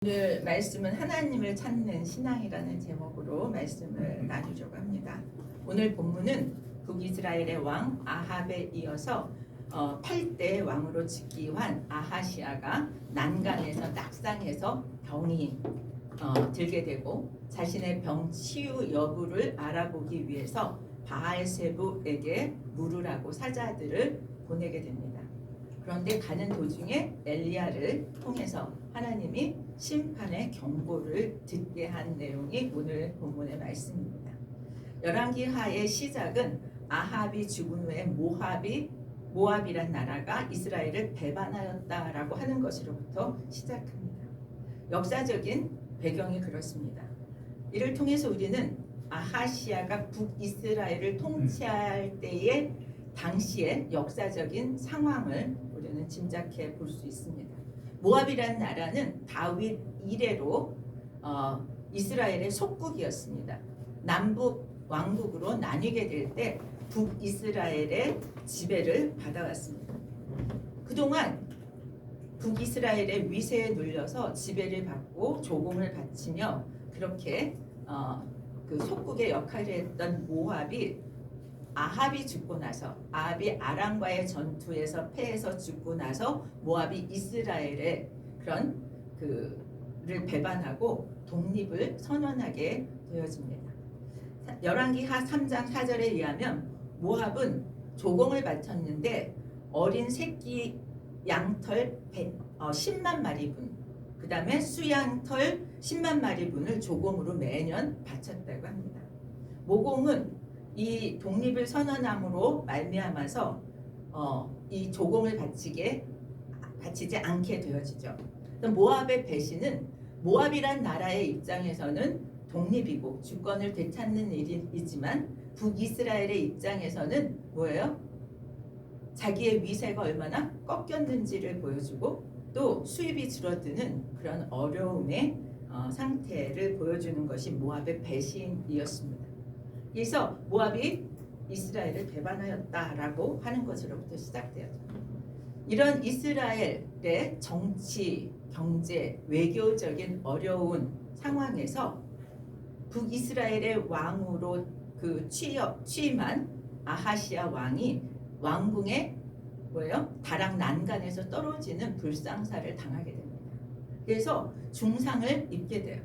오늘 말씀은 하나님을 찾는 신앙이라는 제목으로 말씀을 나누려고 합니다. 오늘 본문은 북이스라엘의 왕 아합에 이어서 8대 왕으로 즉위한 아하시아가 난간에서 낙상해서 병이 들게 되고 자신의 병 치유 여부를 알아보기 위해서 바알세부에게 물으라고 사자들을 보내게 됩니다. 그런데 가는 도중에 엘리야를 통해서 하나님이 심판의 경고를 듣게 한 내용이 오늘 본문의 말씀입니다. 열왕기하의 시작은 아합이 죽은 후에 모압이란 나라가 이스라엘을 배반하였다라고 하는 것으로부터 시작합니다. 역사적인 배경이 그렇습니다. 이를 통해서 우리는 아하시아가 북이스라엘을 통치할 때의 당시의 역사적인 상황을 우리는 짐작해 볼 수 있습니다. 모압이라는 나라는 다윗 이래로 이스라엘의 속국이었습니다. 남북 왕국으로 나뉘게 될 때 북이스라엘의 지배를 받아왔습니다. 그동안 북이스라엘의 위세에 눌려서 지배를 받고 조공을 바치며 그렇게 그 속국의 역할을 했던 모압이 아합이 죽고 나서 아합이 아람과의 전투에서 패해서 죽고 나서 모압이 이스라엘의 그런 그를 배반하고 독립을 선언하게 되어집니다. 열왕기하 3장 4절에 의하면 모압은 조공을 바쳤는데 어린 새끼 양털 10만 마리분 그 다음에 수양털 10만 마리분을 조공으로 매년 바쳤다고 합니다. 모공은 이 독립을 선언함으로 말미암아서 이 조공을 바치지 않게 되어지죠. 모압의 배신은 모압이란 나라의 입장에서는 독립이고 주권을 되찾는 일이지만 북이스라엘의 입장에서는 뭐예요? 자기의 위세가 얼마나 꺾였는지를 보여주고 또 수입이 줄어드는 그런 어려움의 상태를 보여주는 것이 모압의 배신이었습니다. 그래서 모압이 이스라엘을 배반하였다라고 하는 것으로부터 시작되었죠. 이런 이스라엘의 정치, 경제, 외교적인 어려운 상황에서 북이스라엘의 왕으로 취임한 아하시아 왕이 왕궁의 다락 난간에서 떨어지는 불상사를 당하게 됩니다. 그래서 중상을 입게 돼요.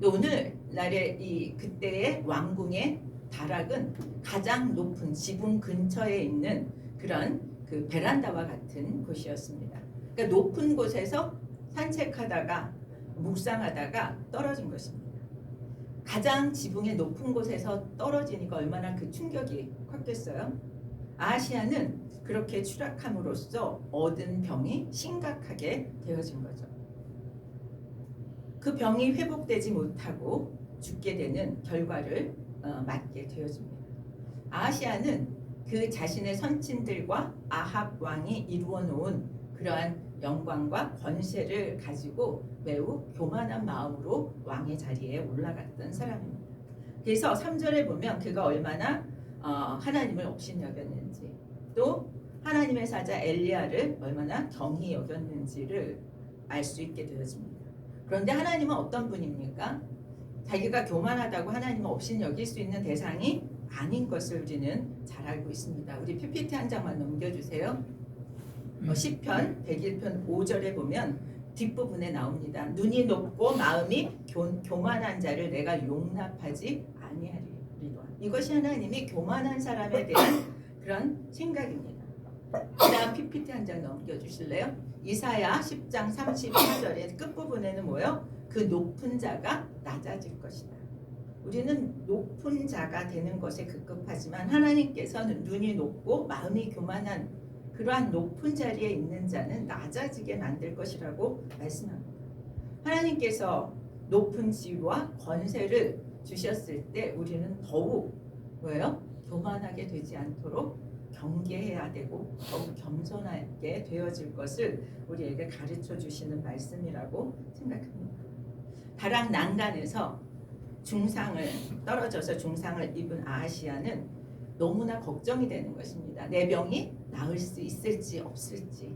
오늘날의 그때의 왕궁의 다락은 가장 높은 지붕 근처에 있는 그런 그 베란다와 같은 곳이었습니다. 그러니까 높은 곳에서 산책하다가 묵상하다가 떨어진 것입니다. 가장 지붕의 높은 곳에서 떨어지니까 얼마나 그 충격이 컸겠어요. 아하시아는 그렇게 추락함으로써 얻은 병이 심각하게 되어진 거죠. 그 병이 회복되지 못하고 죽게 되는 결과를 맞게 되어집니다. 아하시아는 그 자신의 선친들과 아합 왕이 이루어 놓은 그러한 영광과 권세를 가지고 매우 교만한 마음으로 왕의 자리에 올라갔던 사람입니다. 그래서 3절에 보면 그가 얼마나 하나님을 업신여겼는지 또 하나님의 사자 엘리야를 얼마나 경히 여겼는지를 알 수 있게 되어집니다. 그런데 하나님은 어떤 분입니까? 자기가 교만하다고 하나님은 업신여길 수 있는 대상이 아닌 것을 우리는 잘 알고 있습니다. 우리 PPT 한 장만 넘겨주세요. 시편 101편 5절에 보면 뒷부분에 나옵니다. 눈이 높고 마음이 교만한 자를 내가 용납하지 아니하리로다. 이것이 하나님이 교만한 사람에 대한 그런 생각입니다. 그다음 PPT 한 장 넘겨주실래요? 이사야 10장 34절의 끝부분에는 뭐예요? 그 높은 자가 낮아질 것이다. 우리는 높은 자가 되는 것에 급급하지만 하나님께서는 눈이 높고 마음이 교만한 그러한 높은 자리에 있는 자는 낮아지게 만들 것이라고 말씀합니다. 하나님께서 높은 지위와 권세를 주셨을 때 우리는 더욱 교만하게 되지 않도록 경계해야 되고 더욱 겸손하게 되어질 것을 우리에게 가르쳐 주시는 말씀이라고 생각합니다. 다락 난간에서 떨어져서 중상을 입은 아하시아는 너무나 걱정이 되는 것입니다. 내 병이 나을 수 있을지 없을지.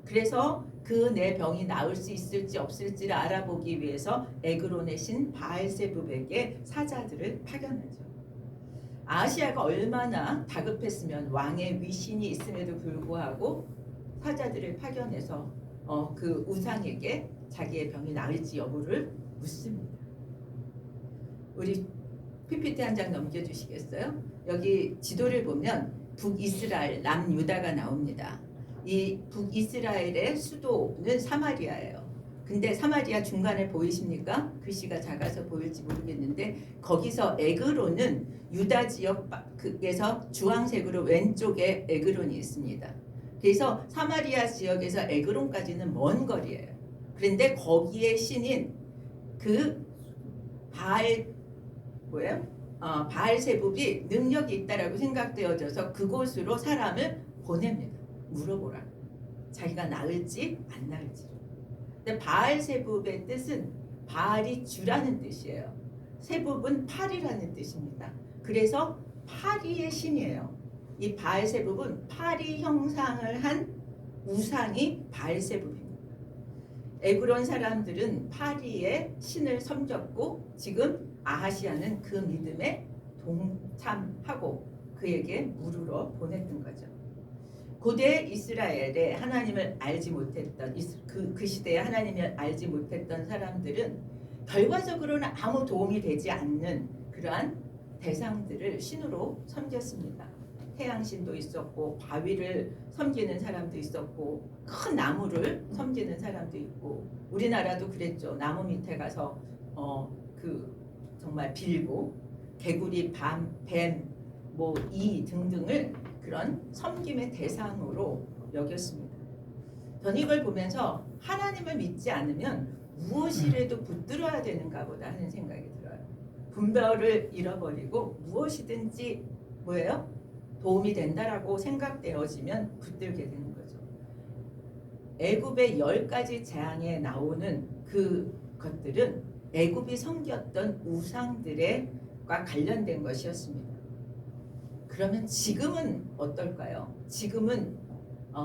그래서 그 내 병이 나을 수 있을지 없을지를 알아보기 위해서 에그론의 신 바알세붑에게 사자들을 파견하죠. 아하시아가 얼마나 다급했으면 왕의 위신이 있음에도 불구하고 사자들을 파견해서 그 우상에게 자기의 병이 나을지 여부를 묻습니다. 우리 PPT 한 장 넘겨주시겠어요? 여기 지도를 보면 북이스라엘, 남유다가 나옵니다. 이 북이스라엘의 수도는 사마리아예요. 근데 사마리아 중간에 보이십니까? 글씨가 작아서 보일지 모르겠는데 거기서 에그론은 유다 지역에서 주황색으로 왼쪽에 에그론이 있습니다. 그래서 사마리아 지역에서 에그론까지는 먼 거리예요. 그런데 거기에 신인 그 바알세붑이 능력이 있다라고 생각되어져서 그곳으로 사람을 보냅니다. 물어보라. 자기가 나을지 안 나을지. 근데 바알세붑의 뜻은 바알이 주라는 뜻이에요. 세붑은 팔이라는 뜻입니다. 그래서 파리의 신이에요. 이 바알세붑은 파리 형상을 한 우상이 바알세붑입니다. 에그론 사람들은 파리의 신을 섬겼고 지금 아하시아는 그 믿음에 동참하고 그에게 물으러 보냈던 거죠. 고대 이스라엘에 하나님을 알지 못했던 그 시대에 하나님을 알지 못했던 사람들은 결과적으로는 아무 도움이 되지 않는 그러한 대상들을 신으로 섬겼습니다. 태양신도 있었고 바위를 섬기는 사람도 있었고 큰 나무를 섬기는 사람도 있고 우리나라도 그랬죠. 나무 밑에 가서 정말 빌고 개구리, 뱀, 이 등등을 그런 섬김의 대상으로 여겼습니다. 저는 이걸 보면서 하나님을 믿지 않으면 무엇이라도 붙들어야 되는가 보다 하는 생각이 들어요. 분별을 잃어버리고 무엇이든지 도움이 된다라고 생각되어지면 붙들게 되는 거죠. 애굽의 10가지 재앙에 나오는 그 것들은 애굽이 섬겼던 우상들과 관련된 것이었습니다. 그러면 지금은 어떨까요? 지금은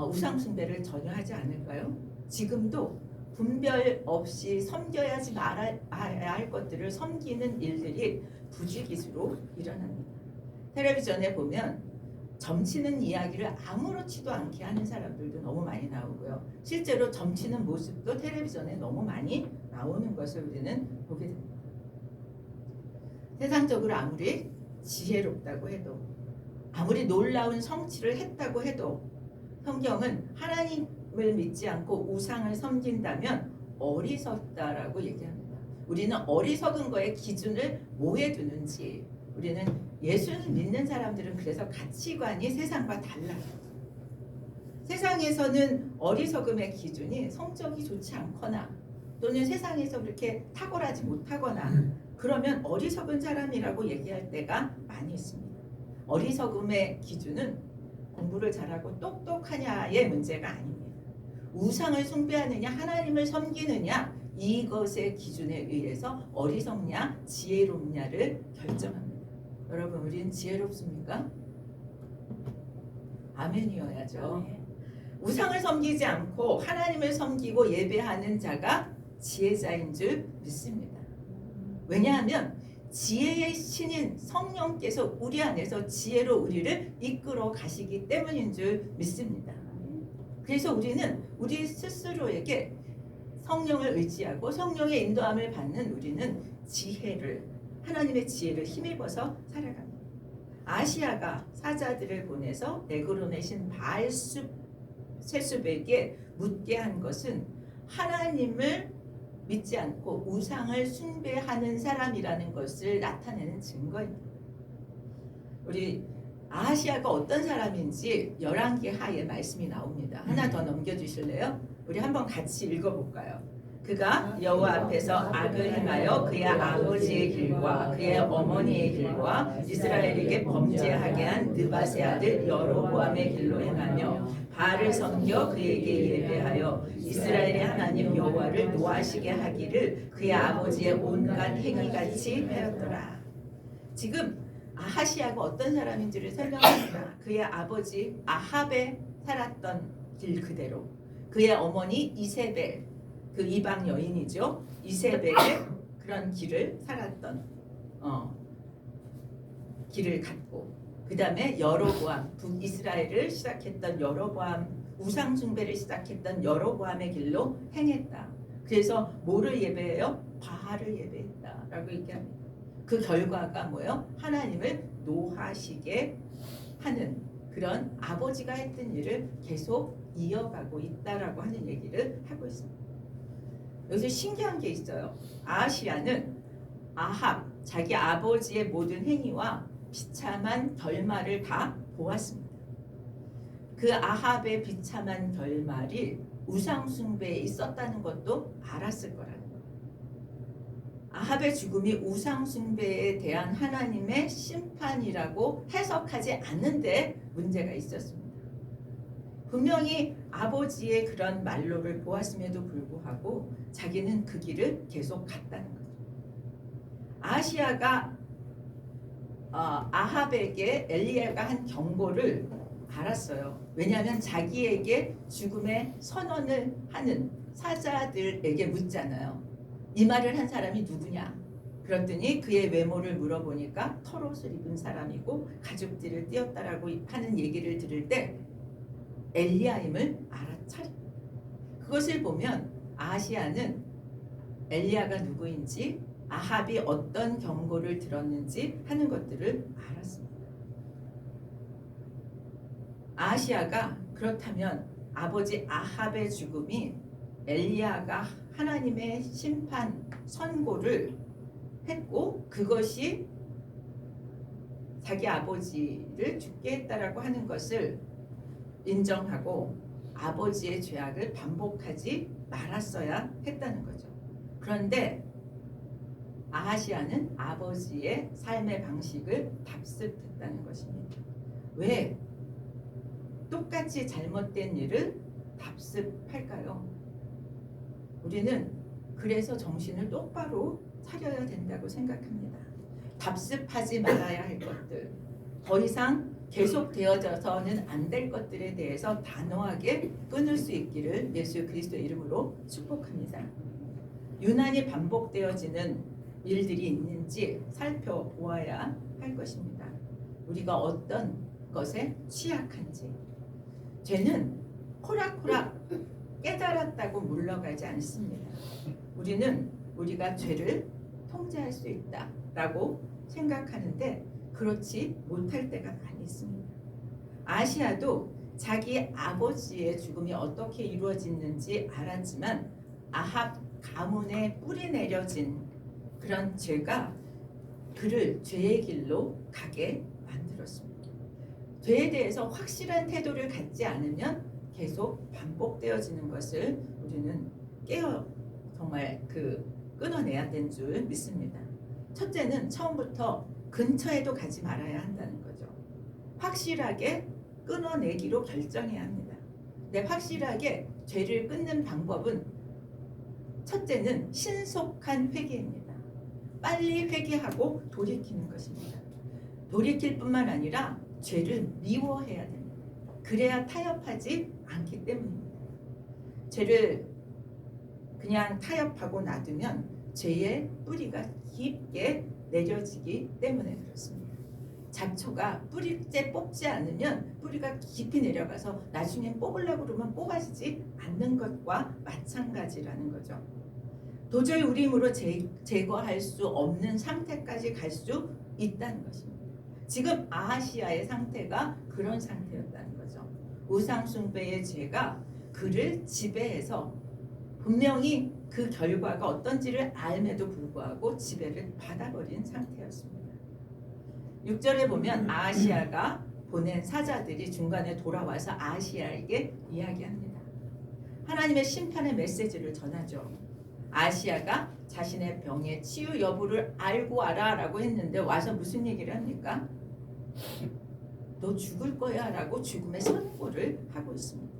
우상 숭배를 전혀 하지 않을까요? 지금도 분별 없이 섬겨야지 말아야 할 것들을 섬기는 일들이 부지기수로 일어납니다. 텔레비전에 보면 점치는 이야기를 아무렇지도 않게 하는 사람들도 너무 많이 나오고요. 실제로 점치는 모습도 텔레비전에 너무 많이 나오는 것을 우리는 보게 됩니다. 세상적으로 아무리 지혜롭다고 해도 아무리 놀라운 성취를 했다고 해도 성경은 하나님을 믿지 않고 우상을 섬긴다면 어리석다라고 얘기합니다. 우리는 어리석은 거에 기준을 뭐에 두는지 우리는 예수를 믿는 사람들은 그래서 가치관이 세상과 달라요. 세상에서는 어리석음의 기준이 성적이 좋지 않거나 또는 세상에서 그렇게 탁월하지 못하거나 그러면 어리석은 사람이라고 얘기할 때가 많이 있습니다. 어리석음의 기준은 공부를 잘하고 똑똑하냐의 문제가 아닙니다. 우상을 숭배하느냐 하나님을 섬기느냐 이것의 기준에 의해서 어리석냐 지혜롭냐를 결정합니다. 여러분 우리는 지혜롭습니까? 아멘이어야죠. 우상을 섬기지 않고 하나님을 섬기고 예배하는 자가 지혜자인 줄 믿습니다. 왜냐하면 지혜의 신인 성령께서 우리 안에서 지혜로 우리를 이끌어 가시기 때문인 줄 믿습니다. 그래서 우리는 우리 스스로에게 성령을 의지하고 성령의 인도함을 받는 우리는 하나님의 지혜를 힘입어서 살아갑니다. 아시아가 사자들을 보내서 에그론의 신 바알세붑에게 묻게 한 것은 하나님을 믿지 않고 우상을 숭배하는 사람이라는 것을 나타내는 증거입니다. 우리 아하시아가 어떤 사람인지 열왕기 하에 말씀이 나옵니다. 하나 더 넘겨주실래요? 우리 한번 같이 읽어볼까요? 그가 여호와 앞에서 악을 행하여 그의 아버지의 길과 그의 어머니의 길과 이스라엘에게 범죄하게 한 느밧의 아들 여로보암의 길로 행하며 바알을 섬겨 그에게 예배하여 이스라엘의 하나님 여호와를 노하시게 하기를 그의 아버지의 온갖 행위같이 하였더라. 지금 아하시아가 어떤 사람인지를 설명합니다. 그의 아버지 아합에 살았던 길 그대로 그의 어머니 이세벨, 그 이방 여인이죠. 이세벨의 그런 길을 살았던 길을 갔고, 그 다음에 여로보암, 북이스라엘을 시작했던 여로보암, 우상 숭배를 시작했던 여로보암의 길로 행했다. 그래서 뭐를 예배해요? 바알을 예배했다라고 얘기합니다. 그 결과가 뭐예요? 하나님을 노하시게 하는 그런 아버지가 했던 일을 계속 이어가고 있다라고 하는 얘기를 하고 있습니다. 여기서 신기한 게 있어요. 아하시야는 아합, 자기 아버지의 모든 행위와 비참한 결말을 다 보았습니다. 그 아합의 비참한 결말이 우상 숭배에 있었다는 것도 알았을 거라는 거예요. 아합의 죽음이 우상 숭배에 대한 하나님의 심판이라고 해석하지 않는데 문제가 있었습니다. 분명히 아버지의 그런 말로를 보았음에도 불구하고 자기는 그 길을 계속 갔다는 거죠. 아하시야가 아합에게 엘리야가 한 경고를 알았어요. 왜냐하면 자기에게 죽음의 선언을 하는 사자들에게 묻잖아요. 이 말을 한 사람이 누구냐? 그랬더니 그의 외모를 물어보니까 털옷을 입은 사람이고 가죽띠를 띄었다라고 하는 얘기를 들을 때 엘리야임을 알아차립니다. 그것을 보면 아하시야는 엘리야가 누구인지, 아합이 어떤 경고를 들었는지 하는 것들을 알았습니다. 아하시야가 그렇다면 아버지 아합의 죽음이 엘리야가 하나님의 심판 선고를 했고 그것이 자기 아버지를 죽게 했다라고 하는 것을 인정하고 아버지의 죄악을 반복하지 말았어야 했다는 거죠. 그런데 아하시야는 아버지의 삶의 방식을 답습했다는 것입니다. 왜 똑같이 잘못된 일을 답습할까요? 우리는 그래서 정신을 똑바로 차려야 된다고 생각합니다. 답습하지 말아야 할 것들, 더 이상 계속되어져서는 안 될 것들에 대해서 단호하게 끊을 수 있기를 예수 그리스도의 이름으로 축복합니다. 유난히 반복되어지는 일들이 있는지 살펴보아야 할 것입니다. 우리가 어떤 것에 취약한지. 죄는 호락호락 깨달았다고 물러가지 않습니다. 우리는 우리가 죄를 통제할 수 있다라고 생각하는데 그렇지 못할 때가 많이 있습니다. 아시아도 자기 아버지의 죽음이 어떻게 이루어졌는지 알았지만 아합 가문에 뿌리 내려진 그런 죄가 그를 죄의 길로 가게 만들었습니다. 죄에 대해서 확실한 태도를 갖지 않으면 계속 반복되어지는 것을 우리는 정말 끊어내야 되는 줄 믿습니다. 첫째는 처음부터 근처에도 가지 말아야 한다는 거죠. 확실하게 끊어내기로 결정해야 합니다. 근데 확실하게 죄를 끊는 방법은 첫째는 신속한 회개입니다. 빨리 회개하고 돌이키는 것입니다. 돌이킬 뿐만 아니라 죄를 미워해야 됩니다. 그래야 타협하지 않기 때문입니다. 죄를 그냥 타협하고 놔두면 죄의 뿌리가 깊게 내려지기 때문에 그렇습니다. 잡초가 뿌리째 뽑지 않으면 뿌리가 깊이 내려가서 나중에 뽑으려고 그러면 뽑아지지 않는 것과 마찬가지라는 거죠. 도저히 우리 힘으로 제거할 수 없는 상태까지 갈 수 있다는 것입니다. 지금 아하시야의 상태가 그런 상태였다는 거죠. 우상숭배의 죄가 그를 지배해서 분명히 그 결과가 어떤지를 알매도 불구하고 지배를 받아버린 상태였습니다. 6절에 보면 아하시야가 보낸 사자들이 중간에 돌아와서 아하시야에게 이야기합니다. 하나님의 심판의 메시지를 전하죠. 아하시야가 자신의 병의 치유 여부를 알고 알아라고 했는데 와서 무슨 얘기를 합니까? 너 죽을 거야 라고 죽음의 선고를 하고 있습니다.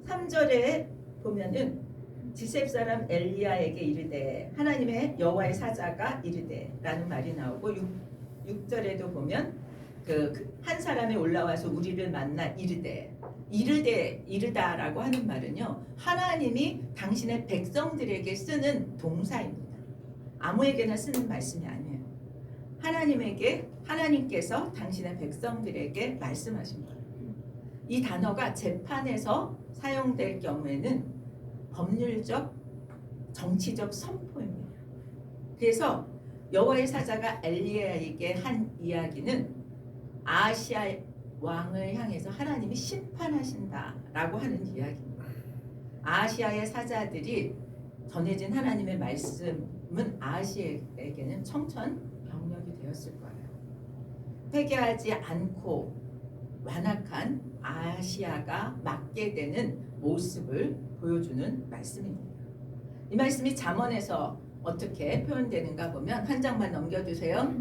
3절에 보면은 지셉 사람 엘리야에게 이르되 하나님의 여호와의 사자가 이르되 라는 말이 나오고 6절에도 보면 한 사람이 올라와서 우리를 만나 이르되 이르다라고 하는 말은요, 하나님이 당신의 백성들에게 쓰는 동사입니다. 아무에게나 쓰는 말씀이 아니에요. 하나님께서 당신의 백성들에게 말씀하신 거예요. 이 단어가 재판에서 사용될 경우에는 법률적, 정치적 선포입니다. 그래서 여호와의 사자가 엘리야에게 한 이야기는 아하시아 왕을 향해서 하나님이 심판하신다라고 하는 이야기입니다. 아하시아의 사자들이 전해진 하나님의 말씀은 아하시아에게는 청천벽력이 되었을 거예요. 회개하지 않고 완악한 아하시아가 맞게 되는 모습을 보여주는 말씀입니다. 이 말씀이 잠언에서 어떻게 표현되는가 보면 한 장만 넘겨주세요.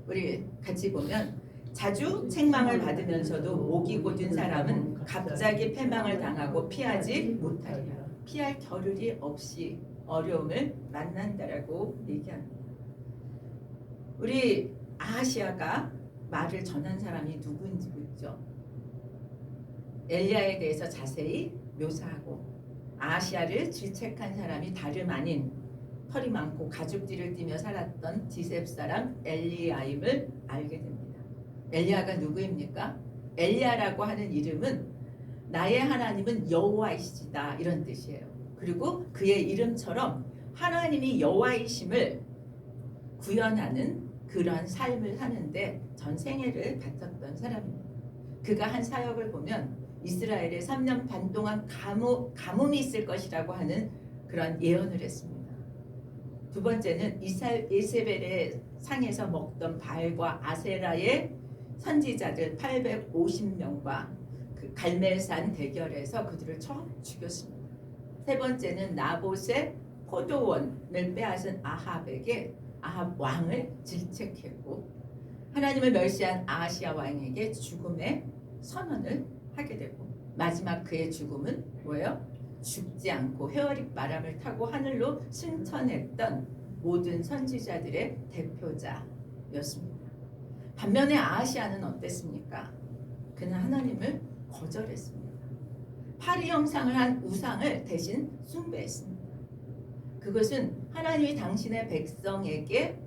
우리 같이 보면 자주 책망을 받으면서도 목이 곧은 사람은 갑자기 패망을 당하고 피하지 못하리라. 피할 겨를이 없이 어려움을 만난다라고 얘기합니다. 우리 아하시아가 말을 전한 사람이 누구인지 묻죠. 엘리야에 대해서 자세히 묘사하고 아하시아를 질책한 사람이 다름 아닌 털이 많고 가죽띠를 띠며 살았던 디셉 사람 엘리야임을 알게 됩니다. 엘리야가 누구입니까? 엘리야라고 하는 이름은 나의 하나님은 여호와이시다 이런 뜻이에요. 그리고 그의 이름처럼 하나님이 여호와이심을 구현하는 그런 삶을 사는데 전 생애를 바쳤던 사람입니다. 그가 한 사역을 보면 이스라엘에 3년 반 동안 가뭄이 있을 것이라고 하는 그런 예언을 했습니다. 두 번째는 이세벨의 상에서 먹던 바알과 아세라의 선지자들 850명과 그 갈멜산 대결에서 그들을 쳐 죽였습니다. 세 번째는 나봇의 포도원을 빼앗은 아합에게 아합 왕을 질책했고 하나님을 멸시한 아하시아 왕에게 죽음의 선언을 하게 되고 마지막 그의 죽음은 뭐예요? 죽지 않고 회오리 바람을 타고 하늘로 승천했던 모든 선지자들의 대표자였습니다. 반면에 아하시아는 어땠습니까? 그는 하나님을 거절했습니다. 파리 형상을 한 우상을 대신 숭배했습니다. 그것은 하나님이 당신의 백성에게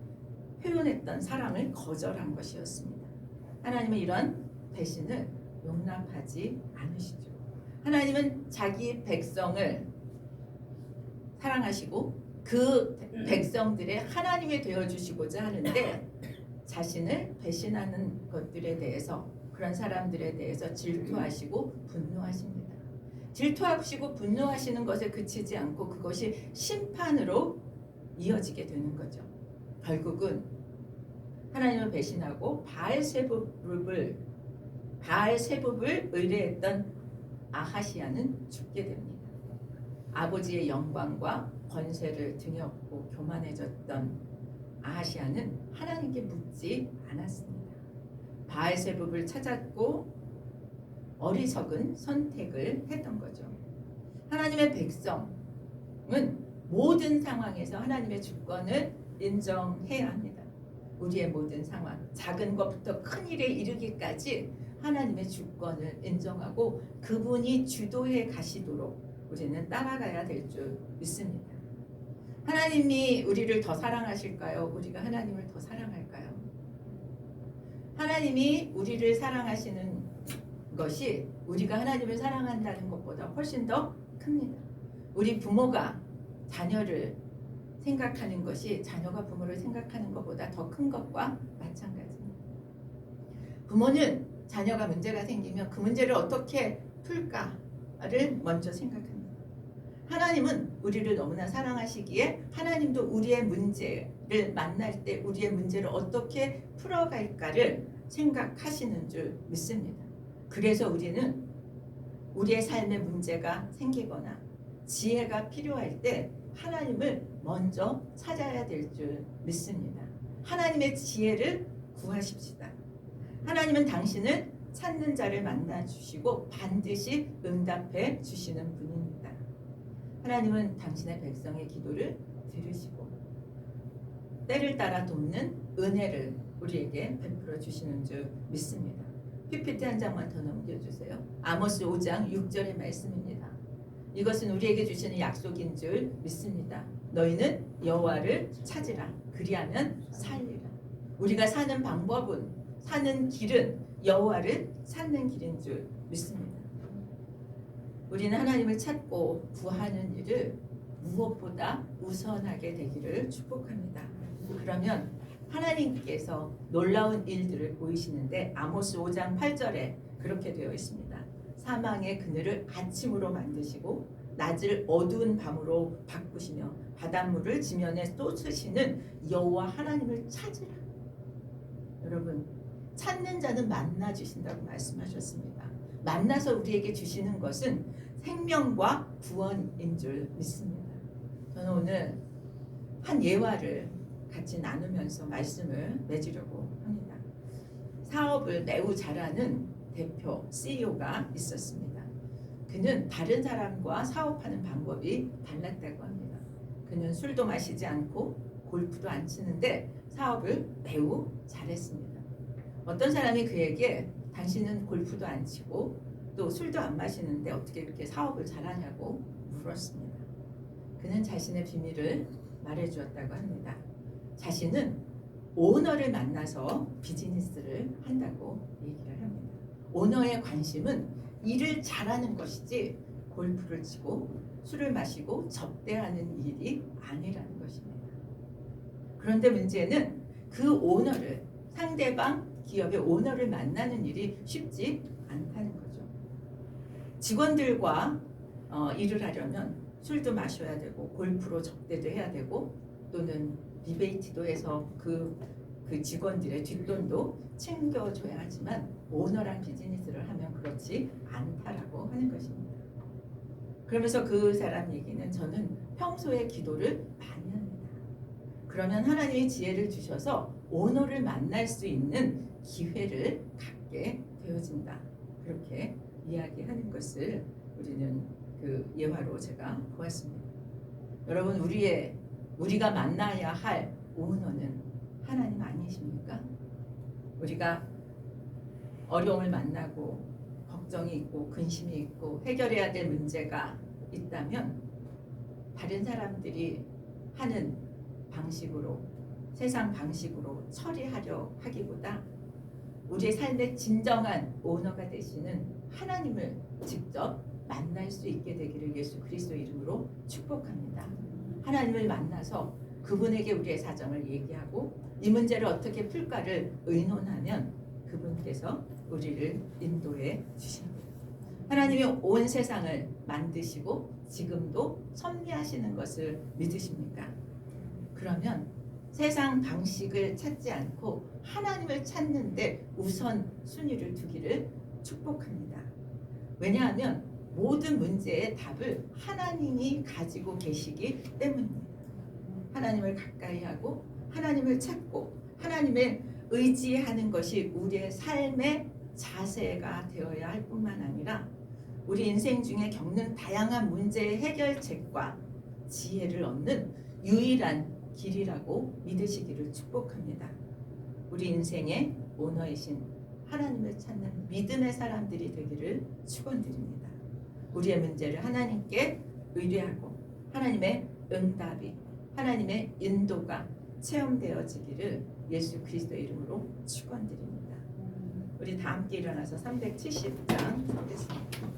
표현했던 사랑을 거절한 것이었습니다. 하나님은 이런 배신을 용납하지 않으시죠. 하나님은 자기 백성을 사랑하시고 그 백성들의 하나님이 되어주시고자 하는데 자신을 배신하는 것들에 대해서 그런 사람들에 대해서 질투하시고 분노하십니다. 질투하시고 분노하시는 것에 그치지 않고 그것이 심판으로 이어지게 되는 거죠. 결국은 하나님을 배신하고 바알세붑을 의뢰했던 아하시아는 죽게 됩니다. 아버지의 영광과 권세를 등에 업고 교만해졌던 아하시아는 하나님께 묻지 않았습니다. 바알세붑을 찾았고 어리석은 선택을 했던 거죠. 하나님의 백성은 모든 상황에서 하나님의 주권을 인정해야 합니다. 우리의 모든 상황, 작은 것부터 큰 일에 이르기까지 하나님의 주권을 인정하고 그분이 주도해 가시도록 우리는 따라가야 될 줄 믿습니다. 하나님이 우리를 더 사랑하실까요? 우리가 하나님을 더 사랑할까요? 하나님이 우리를 사랑하시는 것이 우리가 하나님을 사랑한다는 것보다 훨씬 더 큽니다. 우리 부모가 자녀를 생각하는 것이 자녀가 부모를 생각하는 것보다 더 큰 것과 마찬가지입니다. 부모는 자녀가 문제가 생기면 그 문제를 어떻게 풀까를 먼저 생각합니다. 하나님은 우리를 너무나 사랑하시기에 하나님도 우리의 문제를 만날 때 우리의 문제를 어떻게 풀어갈까를 생각하시는 줄 믿습니다. 그래서 우리는 우리의 삶에 문제가 생기거나 지혜가 필요할 때 하나님을 먼저 찾아야 될 줄 믿습니다. 하나님의 지혜를 구하십시다. 하나님은 당신을 찾는 자를 만나 주시고 반드시 응답해 주시는 분입니다. 하나님은 당신의 백성의 기도를 들으시고 때를 따라 돕는 은혜를 우리에게 베풀어 주시는 줄 믿습니다. PPT 한 장만 더 넘겨주세요. 아모스 5장 6절의 말씀입니다. 이것은 우리에게 주시는 약속인 줄 믿습니다. 너희는 여호와를 찾으라. 그리하면 살리라. 우리가 사는 방법은, 사는 길은 여호와를 찾는 길인 줄 믿습니다. 우리는 하나님을 찾고 구하는 일을 무엇보다 우선하게 되기를 축복합니다. 그러면 하나님께서 놀라운 일들을 보이시는데 아모스 5장 8절에 그렇게 되어 있습니다. 사망의 그늘을 아침으로 만드시고 낮을 어두운 밤으로 바꾸시며 바닷물을 지면에 쏟으시는 여호와 하나님을 찾으라. 여러분, 찾는 자는 만나 주신다고 말씀하셨습니다. 만나서 우리에게 주시는 것은 생명과 구원인 줄 믿습니다. 저는 오늘 한 예화를 같이 나누면서 말씀을 맺으려고 합니다. 사업을 매우 잘하는 대표 CEO가 있었습니다. 그는 다른 사람과 사업하는 방법이 달랐다고 합니다. 그는 술도 마시지 않고 골프도 안 치는데 사업을 매우 잘했습니다. 어떤 사람이 그에게 당신은 골프도 안 치고 또 술도 안 마시는데 어떻게 이렇게 사업을 잘하냐고 물었습니다. 그는 자신의 비밀을 말해주었다고 합니다. 자신은 오너를 만나서 비즈니스를 한다고 얘기를 합니다. 오너의 관심은 일을 잘하는 것이지 골프를 치고 술을 마시고 접대하는 일이 아니라는 것입니다. 그런데 문제는 그 오너를, 상대방 기업의 오너를 만나는 일이 쉽지 않다는 거죠. 직원들과 일을 하려면 술도 마셔야 되고 골프로 접대도 해야 되고 또는 리베이트도 해서 그 직원들의 뒷돈도 챙겨줘야 하지만 오너랑 비즈니스를 하면 그렇지 않다라고 하는 것입니다. 그러면서 그 사람 얘기는 저는 평소에 기도를 많이 합니다. 그러면 하나님이 지혜를 주셔서 오너를 만날 수 있는 기회를 갖게 되어진다. 그렇게 이야기하는 것을 우리는 그 예화로 제가 보았습니다. 여러분, 우리가 만나야 할 오너는 하나님 아니십니까? 우리가 어려움을 만나고 걱정이 있고 근심이 있고 해결해야 될 문제가 있다면 다른 사람들이 하는 방식으로, 세상 방식으로 처리하려 하기보다 우리의 삶의 진정한 오너가 되시는 하나님을 직접 만날 수 있게 되기를 예수 그리스도 이름으로 축복합니다. 하나님을 만나서 그분에게 우리의 사정을 얘기하고 이 문제를 어떻게 풀까를 의논하면 그분께서 우리를 인도해 주십니다. 하나님이 온 세상을 만드시고 지금도 섭리하시는 것을 믿으십니까? 그러면 세상 방식을 찾지 않고 하나님을 찾는데 우선 순위를 두기를 축복합니다. 왜냐하면 모든 문제의 답을 하나님이 가지고 계시기 때문입니다. 하나님을 가까이 하고 하나님을 찾고 하나님을 의지하는 것이 우리의 삶의 자세가 되어야 할 뿐만 아니라 우리 인생 중에 겪는 다양한 문제의 해결책과 지혜를 얻는 유일한 길이라고 믿으시기를 축복합니다. 우리 인생의 오너이신 하나님을 찾는 믿음의 사람들이 되기를 축원드립니다. 우리의 문제를 하나님께 의뢰하고 하나님의 응답이, 하나님의 인도가 체험되어지기를 예수 그리스도의 이름으로 축원드립니다. 우리 다 함께 일어나서 370장 보겠습니다.